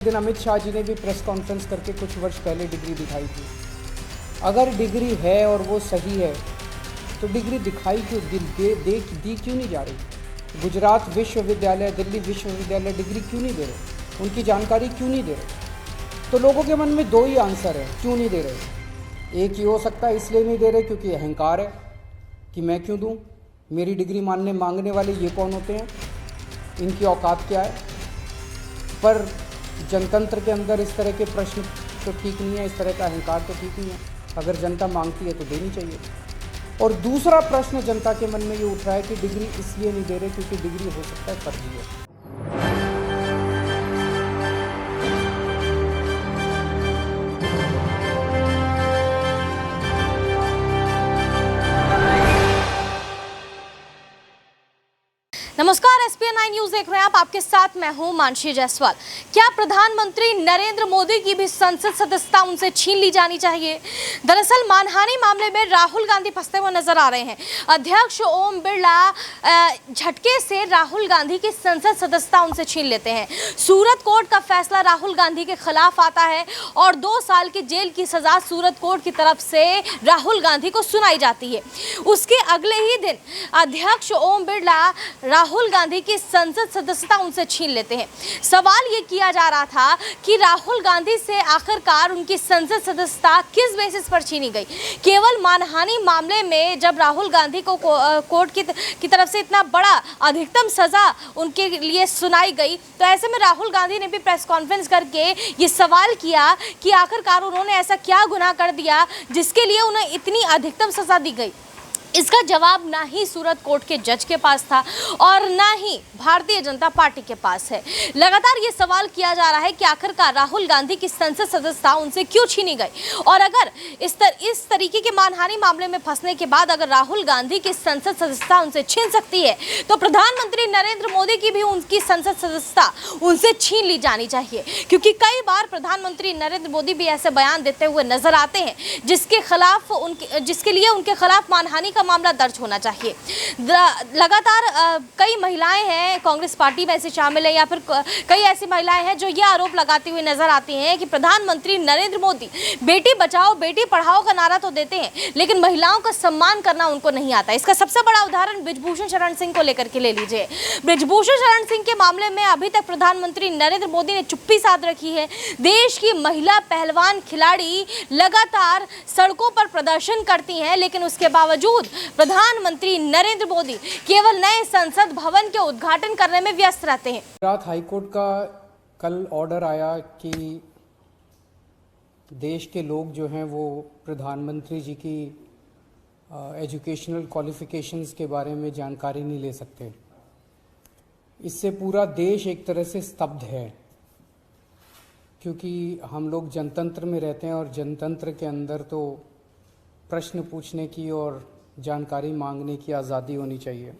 दिन अमित शाह जी ने भी प्रेस कॉन्फ्रेंस करके कुछ वर्ष पहले डिग्री दिखाई थी। अगर डिग्री है और वो सही है तो डिग्री दिखाई क्यों दी क्यों नहीं जा रही? गुजरात विश्वविद्यालय, दिल्ली विश्वविद्यालय डिग्री क्यों नहीं दे रहे? उनकी जानकारी क्यों नहीं दे रहे? तो लोगों के मन में दो ही आंसर है क्यों नहीं दे रहे। एक ही हो सकता है इसलिए नहीं दे रहे क्योंकि अहंकार है कि मैं क्यों दूँ, मेरी डिग्री मांगने वाले ये कौन होते हैं, इनकी औकात क्या है। पर जनतंत्र के अंदर इस तरह के प्रश्न तो ठीक नहीं है, इस तरह का अहंकार तो ठीक नहीं है। अगर जनता मांगती है तो देनी चाहिए। और दूसरा प्रश्न जनता के मन में ये उठ रहा है कि डिग्री इसलिए नहीं दे रहे क्योंकि डिग्री हो सकता है फर्जी है। नमस्कार, SPN9 न्यूज देख रहे हैं आप। आपके साथ मैं हूं मानसी जायसवाल। क्या प्रधानमंत्री नरेंद्र मोदी की भी संसद सदस्यता उनसे छीन ली जानी चाहिए? दरअसल मानहानि मामले में राहुल गांधी फंसते हुए नजर आ रहे हैं। अध्यक्ष ओम बिरला झटके से राहुल गांधी की संसद सदस्यता उनसे छीन लेते हैं। सूरत कोर्ट का फैसला राहुल गांधी के खिलाफ आता है और 2 साल की जेल की सजा सूरत कोर्ट की तरफ से राहुल गांधी को सुनाई जाती है। उसके अगले ही दिन अध्यक्ष ओम बिरला राहुल गांधी की संसद सदस्यता उनसे छीन लेते हैं। सवाल ये किया जा रहा था कि राहुल गांधी से आखिरकार उनकी संसद सदस्यता किस बेसिस पर छीनी गई। केवल मानहानि मामले में जब राहुल गांधी को कोर्ट की तरफ से इतना बड़ा अधिकतम सजा उनके लिए सुनाई गई, तो ऐसे में राहुल गांधी ने भी प्रेस कॉन्फ्रेंस करके ये सवाल किया कि आखिरकार उन्होंने ऐसा क्या गुनाह कर दिया जिसके लिए उन्हें इतनी अधिकतम सजा दी गई। इसका जवाब ना ही सूरत कोर्ट के जज के पास था और ना ही भारतीय जनता पार्टी के पास है। लगातार ये सवाल किया जा रहा है कि आखिरकार राहुल गांधी की संसद सदस्यता उनसे क्यों छीनी गई, और अगर इस तरीके के मानहानि मामले में फंसने के बाद अगर राहुल गांधी की संसद सदस्यता उनसे छीन सकती है तो प्रधानमंत्री नरेंद्र मोदी की भी उनकी संसद सदस्यता उनसे छीन ली जानी चाहिए। क्योंकि कई बार प्रधानमंत्री नरेंद्र मोदी भी ऐसे बयान देते हुए नजर आते हैं जिसके लिए उनके खिलाफ मानहानि मामला दर्ज होना चाहिए। लगातार कई महिलाएं हैं कांग्रेस पार्टी में से शामिल है या फिर कई ऐसी महिलाएं हैं जो ये आरोप लगाती हुई नजर आती हैं कि प्रधानमंत्री नरेंद्र मोदी बेटी बचाओ बेटी पढ़ाओ का नारा तो देते हैं लेकिन महिलाओं का सम्मान करना उनको नहीं आता। इसका सबसे बड़ा उदाहरण बृजभूषण शरण सिंह को लेकर के ले लीजिए। बृजभूषण शरण सिंह के मामले में अभी तक प्रधानमंत्री नरेंद्र मोदी ने चुप्पी साध रखी है। देश की महिला पहलवान खिलाड़ी लगातार सड़कों पर प्रदर्शन करती हैं लेकिन उसके बावजूद प्रधानमंत्री नरेंद्र मोदी केवल नए संसद भवन के उद्घाटन करने में व्यस्त रहते हैं। गुजरात हाईकोर्ट का कल ऑर्डर आया कि देश के लोग जो हैं वो प्रधानमंत्री जी की एजुकेशनल क्वालिफिकेशंस के बारे में जानकारी नहीं ले सकते। इससे पूरा देश एक तरह से स्तब्ध है क्योंकि हम लोग जनतंत्र में रहते हैं और जनतंत्र के अंदर तो प्रश्न पूछने की और जानकारी मांगने की आज़ादी होनी चाहिए।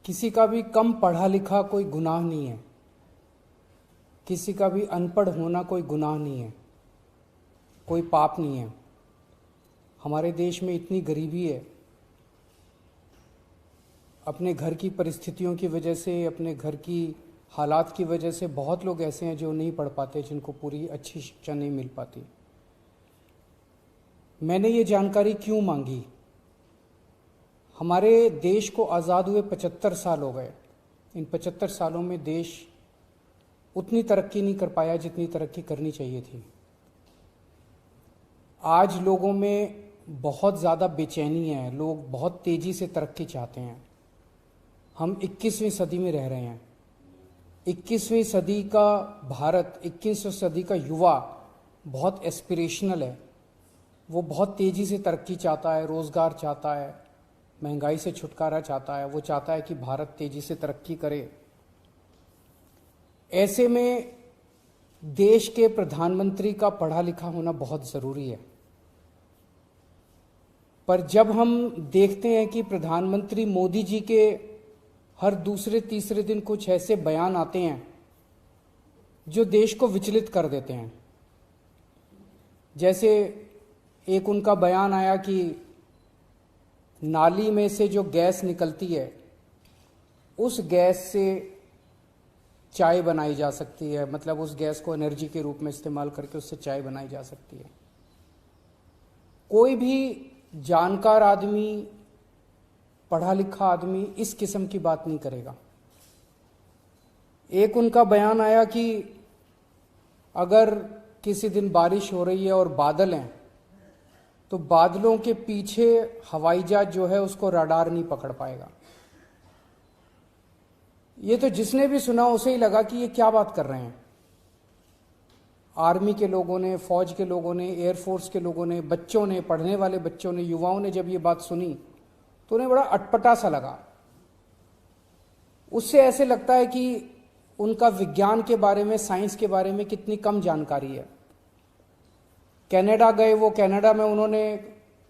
किसी का भी कम पढ़ा लिखा कोई गुनाह नहीं है, किसी का भी अनपढ़ होना कोई गुनाह नहीं है, कोई पाप नहीं है। हमारे देश में इतनी गरीबी है, अपने घर की परिस्थितियों की वजह से, अपने घर की हालात की वजह से बहुत लोग ऐसे हैं जो नहीं पढ़ पाते, जिनको पूरी अच्छी शिक्षा नहीं मिल पाती। मैंने ये जानकारी क्यों मांगी? हमारे देश को आज़ाद हुए 75 साल हो गए। इन 75 सालों में देश उतनी तरक्की नहीं कर पाया जितनी तरक्की करनी चाहिए थी। आज लोगों में बहुत ज़्यादा बेचैनी है, लोग बहुत तेज़ी से तरक्की चाहते हैं। हम 21वीं सदी में रह रहे हैं। 21वीं सदी का भारत, 21वीं सदी का युवा बहुत एस्पिरेशनल है। वो बहुत तेज़ी से तरक्की चाहता है, रोज़गार चाहता है, महंगाई से छुटकारा चाहता है। वो चाहता है कि भारत तेज़ी से तरक्की करे। ऐसे में देश के प्रधानमंत्री का पढ़ा लिखा होना बहुत ज़रूरी है। पर जब हम देखते हैं कि प्रधानमंत्री मोदी जी के हर दूसरे तीसरे दिन कुछ ऐसे बयान आते हैं जो देश को विचलित कर देते हैं। जैसे एक उनका बयान आया कि नाली में से जो गैस निकलती है उस गैस से चाय बनाई जा सकती है, मतलब उस गैस को एनर्जी के रूप में इस्तेमाल करके उससे चाय बनाई जा सकती है। कोई भी जानकार आदमी, पढ़ा लिखा आदमी इस किस्म की बात नहीं करेगा। एक उनका बयान आया कि अगर किसी दिन बारिश हो रही है और बादल हैं तो बादलों के पीछे हवाई जहाज जो है उसको रडार नहीं पकड़ पाएगा। ये तो जिसने भी सुना उसे ही लगा कि ये क्या बात कर रहे हैं। आर्मी के लोगों ने, फौज के लोगों ने, एयरफोर्स के लोगों ने, बच्चों ने, पढ़ने वाले बच्चों ने, युवाओं ने जब ये बात सुनी तो उन्हें बड़ा अटपटा सा लगा। उससे ऐसे लगता है कि उनका विज्ञान के बारे में, साइंस के बारे में कितनी कम जानकारी है। कनाडा गए, वो कनाडा में उन्होंने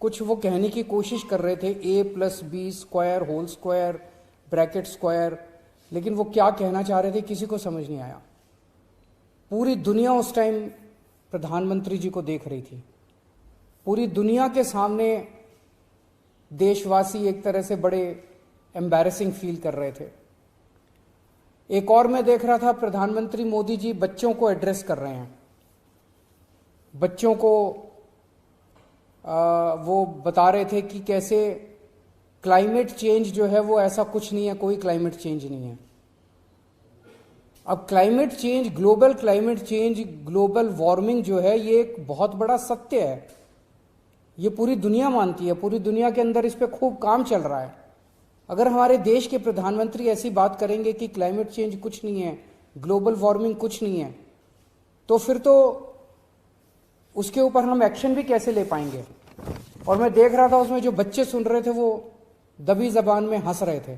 कुछ वो कहने की कोशिश कर रहे थे, a+b² whole square bracket square, लेकिन वो क्या कहना चाह रहे थे किसी को समझ नहीं आया। पूरी दुनिया उस टाइम प्रधानमंत्री जी को देख रही थी। पूरी दुनिया के सामने देशवासी एक तरह से बड़े एम्बैरेसिंग फील कर रहे थे। एक और मैं देख रहा था, प्रधानमंत्री मोदी जी बच्चों को एड्रेस कर रहे हैं। बच्चों को वो बता रहे थे कि कैसे क्लाइमेट चेंज जो है वो ऐसा कुछ नहीं है, कोई क्लाइमेट चेंज नहीं है। अब climate change, global climate change, global warming जो है ये एक बहुत बड़ा सत्य है। ये पूरी दुनिया मानती है, पूरी दुनिया के अंदर इस पे खूब काम चल रहा है। अगर हमारे देश के प्रधानमंत्री ऐसी बात करेंगे कि क्लाइमेट चेंज कुछ नहीं है, ग्लोबल वार्मिंग कुछ नहीं है, तो फिर तो उसके ऊपर हम एक्शन भी कैसे ले पाएंगे। और मैं देख रहा था उसमें जो बच्चे सुन रहे थे वो दबी जबान में हंस रहे थे।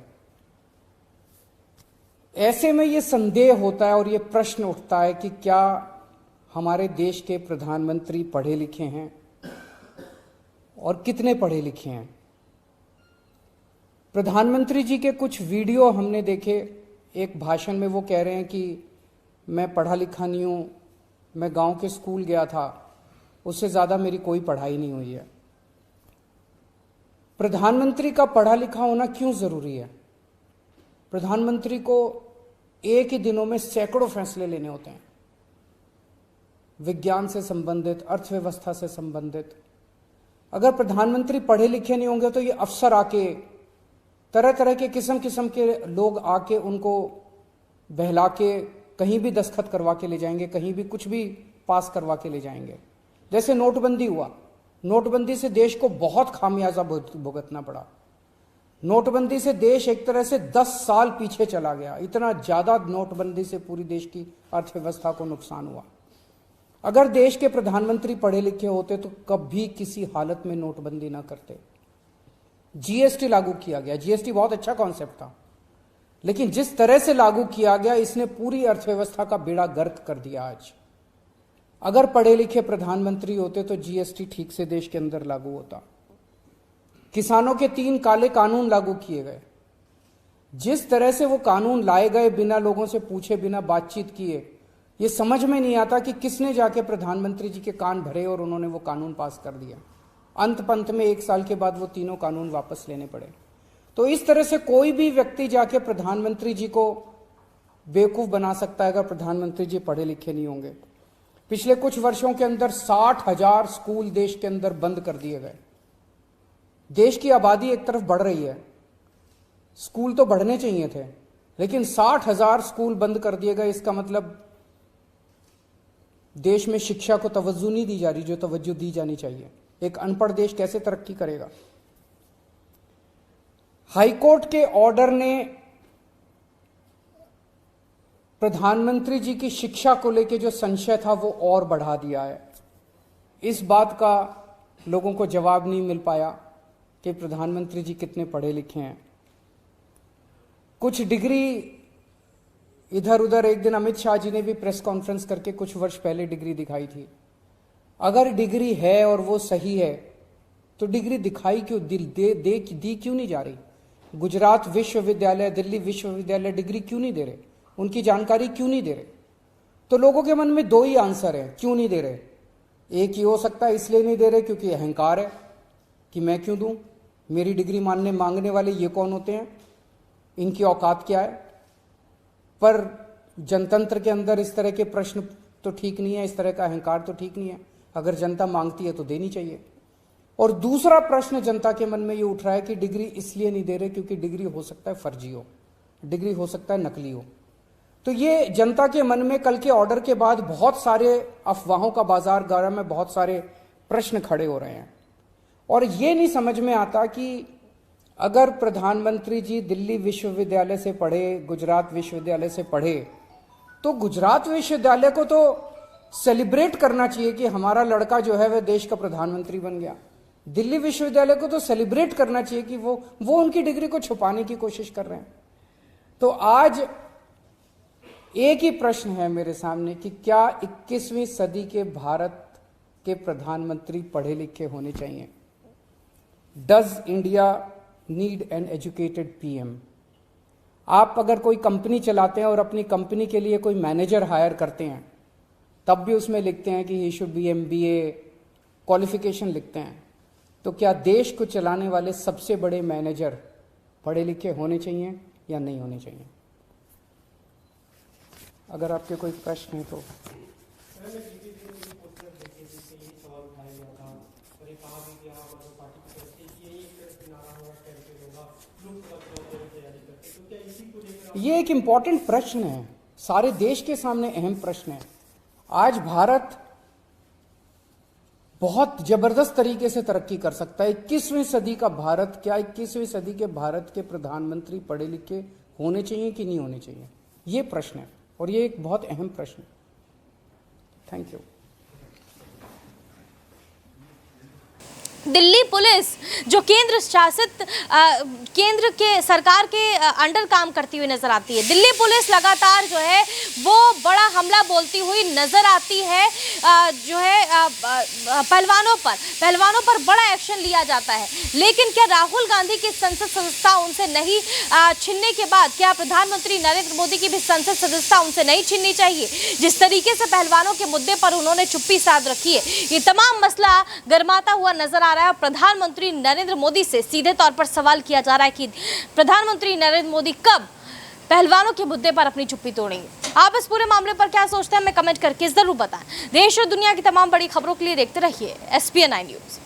ऐसे में ये संदेह होता है और ये प्रश्न उठता है कि क्या हमारे देश के प्रधानमंत्री पढ़े लिखे हैं और कितने पढ़े लिखे हैं। प्रधानमंत्री जी के कुछ वीडियो हमने देखे। एक भाषण में वो कह रहे हैं कि मैं पढ़ा लिखा नहीं हूं, मैं गांव के स्कूल गया था, उससे ज्यादा मेरी कोई पढ़ाई नहीं हुई है। प्रधानमंत्री का पढ़ा लिखा होना क्यों जरूरी है। प्रधानमंत्री को एक ही दिनों में सैकड़ों फैसले लेने होते हैं, विज्ञान से संबंधित, अर्थव्यवस्था से संबंधित। अगर प्रधानमंत्री पढ़े लिखे नहीं होंगे तो ये अफसर आके, तरह तरह के किस्म किस्म के लोग आके उनको बहला के कहीं भी दस्तखत करवा के ले जाएंगे, कहीं भी कुछ भी पास करवा के ले जाएंगे। जैसे नोटबंदी हुआ, नोटबंदी से देश को बहुत खामियाजा भुगतना पड़ा। नोटबंदी से देश एक तरह से 10 साल पीछे चला गया। इतना ज्यादा नोटबंदी से पूरी देश की अर्थव्यवस्था को नुकसान हुआ। अगर देश के प्रधानमंत्री पढ़े लिखे होते तो कभी किसी हालत में नोटबंदी ना करते। जीएसटी लागू किया गया, जीएसटी बहुत अच्छा कॉन्सेप्ट था, लेकिन जिस तरह से लागू किया गया इसने पूरी अर्थव्यवस्था का बेड़ा गर्क कर दिया। आज अगर पढ़े लिखे प्रधानमंत्री होते तो जीएसटी ठीक से देश के अंदर लागू होता। किसानों के 3 काले कानून लागू किए गए। जिस तरह से वो कानून लाए गए, बिना लोगों से पूछे, बिना बातचीत किए, ये समझ में नहीं आता कि किसने जाके प्रधानमंत्री जी के कान भरे और उन्होंने वो कानून पास कर दिया। अंत पंत में 1 साल के बाद वो तीनों कानून वापस लेने पड़े। तो इस तरह से कोई भी व्यक्ति जाके प्रधानमंत्री जी को बेवकूफ बना सकता है अगर प्रधानमंत्री जी पढ़े लिखे नहीं होंगे। पिछले कुछ वर्षों के अंदर 60,000 स्कूल देश के अंदर बंद कर दिए गए। देश की आबादी एक तरफ बढ़ रही है, स्कूल तो बढ़ने चाहिए थे, लेकिन 60,000 स्कूल बंद कर दिए गए। इसका मतलब देश में शिक्षा को तवज्जो नहीं दी जा रही जो तवज्जो दी जानी चाहिए। एक अनपढ़ देश कैसे तरक्की करेगा। हाईकोर्ट के ऑर्डर ने प्रधानमंत्री जी की शिक्षा को लेकर जो संशय था वो और बढ़ा दिया है। इस बात का लोगों को जवाब नहीं मिल पाया कि प्रधानमंत्री जी कितने पढ़े लिखे हैं। कुछ डिग्री इधर उधर, एक दिन अमित शाह जी ने भी प्रेस कॉन्फ्रेंस करके कुछ वर्ष पहले डिग्री दिखाई थी। अगर डिग्री है और वो सही है तो डिग्री दिखाई क्यों, दी क्यों नहीं जा रही। गुजरात विश्वविद्यालय, दिल्ली विश्वविद्यालय डिग्री क्यों नहीं दे रहे, उनकी जानकारी क्यों नहीं दे रहे। तो लोगों के मन में 2 ही आंसर है क्यों नहीं दे रहे। एक ही हो सकता है इसलिए नहीं दे रहे क्योंकि अहंकार है कि मैं क्यों दूं, मेरी डिग्री मांगने वाले ये कौन होते हैं। इनकी औकात क्या है। पर जनतंत्र के अंदर इस तरह के प्रश्न तो ठीक नहीं है, इस तरह का अहंकार तो ठीक नहीं है। अगर जनता मांगती है तो देनी चाहिए। और दूसरा प्रश्न जनता के मन में ये उठ रहा है कि डिग्री इसलिए नहीं दे रहे क्योंकि डिग्री हो सकता है फर्जी हो, डिग्री हो सकता है नकली हो। तो ये जनता के मन में कल के ऑर्डर के बाद बहुत सारे अफवाहों का बाजार गर्म है, बहुत सारे प्रश्न खड़े हो रहे हैं। और ये नहीं समझ में आता कि अगर प्रधानमंत्री जी दिल्ली विश्वविद्यालय से पढ़े, गुजरात विश्वविद्यालय से पढ़े, तो गुजरात विश्वविद्यालय को तो सेलिब्रेट करना चाहिए कि हमारा लड़का जो है वह देश का प्रधानमंत्री बन गया। दिल्ली विश्वविद्यालय को तो सेलिब्रेट करना चाहिए कि वो उनकी डिग्री को छुपाने की कोशिश कर रहे हैं। तो आज एक ही प्रश्न है मेरे सामने कि क्या 21वीं सदी के भारत के प्रधानमंत्री पढ़े लिखे होने चाहिए? Does India need an educated PM? आप अगर कोई कंपनी चलाते हैं और अपनी कंपनी के लिए कोई मैनेजर हायर करते हैं, तब भी उसमें लिखते हैं कि he should be MBA qualification लिखते हैं। तो क्या देश को चलाने वाले सबसे बड़े मैनेजर पढ़े लिखे होने चाहिए या नहीं होने चाहिए? अगर आपके कोई प्रश्न है तो। ये एक इंपॉर्टेंट प्रश्न है, सारे देश के सामने अहम प्रश्न है। आज भारत बहुत जबरदस्त तरीके से तरक्की कर सकता है। 21वीं सदी का भारत, क्या 21वीं सदी के भारत के प्रधानमंत्री पढ़े लिखे होने चाहिए कि नहीं होने चाहिए? ये प्रश्न है और ये एक बहुत अहम प्रश्न है। Thank you. दिल्ली पुलिस जो केंद्र शासित केंद्र के सरकार के अंडर काम करती हुई नजर आती है, दिल्ली पुलिस लगातार जो है वो बड़ा हमला बोलती हुई नजर आती है। जो है पहलवानों पर बड़ा एक्शन लिया जाता है। लेकिन क्या राहुल गांधी की संसद सदस्यता उनसे नहीं छीनने के बाद क्या प्रधानमंत्री नरेंद्र मोदी की भी संसद सदस्यता उनसे नहीं छीननी चाहिए? जिस तरीके से पहलवानों के मुद्दे पर उन्होंने चुप्पी साध रखी है, ये तमाम मसला गर्माता हुआ नजर आ रहा है। प्रधानमंत्री नरेंद्र मोदी से सीधे तौर पर सवाल किया जा रहा है कि प्रधानमंत्री नरेंद्र मोदी कब पहलवानों के मुद्दे पर अपनी चुप्पी तोड़ेंगे। आप इस पूरे मामले पर क्या सोचते हैं, हमें कमेंट करके जरूर बताएं। देश और दुनिया की तमाम बड़ी खबरों के लिए देखते रहिए SPN9 न्यूज।